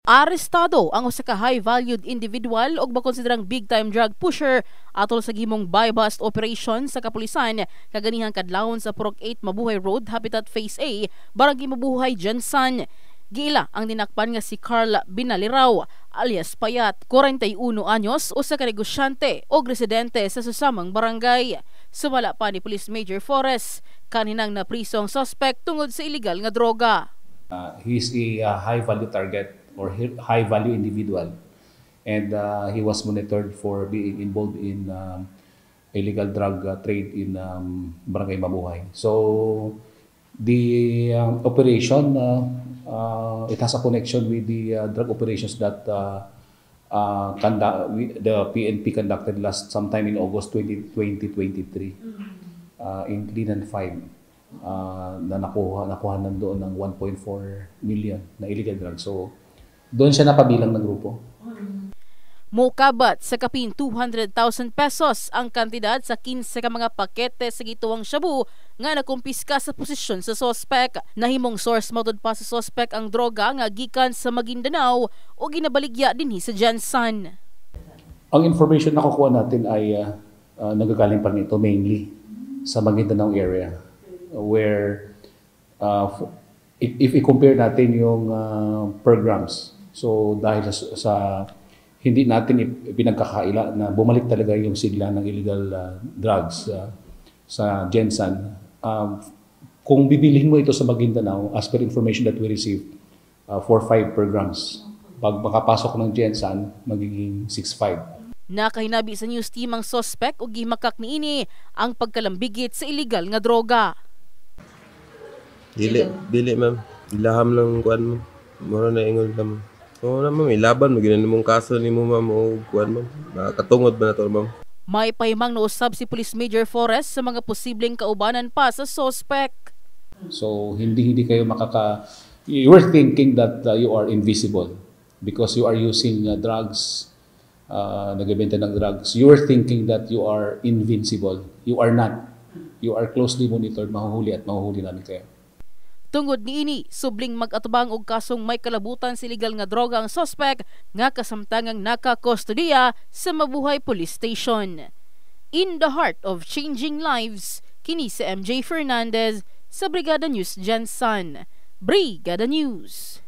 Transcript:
Arestado ang usa ka high-valued individual og makonsiderang big-time drug pusher atol sa gihimong buy-bust operation sa kapulisan kaganihang kadlawon sa Purok 8 Mabuhay Road, Habitat Phase A, Barangay Mabuhay, Jansan. Giila ang dinakpan nga si Carl Binaliraw alias Payat, 41 anyos, usa ka negosyante og residente sa susamang barangay. Sumala pa ni Police Major Forrest kaninang naprisong suspect tungod sa illegal nga droga. He is a high-value target or high-value individual, and he was monitored for being involved in illegal drug trade in Barangay Mabuhay. So the operation, it has a connection with the drug operations that the PNP conducted sometime in August 2023 in Cleanan 5. Na nakuha nandoon ng 1.4 million na illegal drugs. So doon siya napabilang ng grupo. Mokabat sa kapin 200,000 pesos ang kantidad sa 15 ka mga pakete sa gituwang shabu nga nakumpiska sa posisyon sa sospek. Nahimong source matod pa sa sospek ang droga nga gikan sa Maguindanao o ginabaligya dinhi sa Jansan. Ang information na kukuha natin ay nagagaling pa nito mainly sa Maguindanao area, where if i-compare natin yung per grams, so dahil sa hindi natin pinagkakaila na bumalik talaga yung sigla ng illegal drugs sa Jansan, kung bibilhin mo ito sa Maguindanao, as per information that we received, 4.5 per grams. Pag makapasok ng Jansan, magiging 6.5. Nakahinabi sa news team ang suspect og gimakak niini ang pagkalambigit sa illegal nga droga. Dili ma'am. Ilaham lang kuan mo. Mura na ingon ka ma'am. Oo na ma'am, ilaban mo ginan mong kaso nimo ma'am o kuan ma'am. Nakatungod ba na to ma'am? May pahimang nausab si Police Major Forrest sa mga posibleng kaubanan pa sa suspect. So hindi kayo you were thinking that you are invisible because you are using drugs, nagbebenta ng drugs. You were thinking that you are invincible. You are not. You are closely monitored, mahuhuli at mahuhuli namin kayo. Tungod niini, subling mag-atubang og kasong may kalabutan sa illegal nga droga ang suspect nga kasamtangang naka-kustodiya sa Mabuhay Police Station. In the heart of changing lives, kini si MJ Fernandez sa Brigada News Jansan. Brigada News.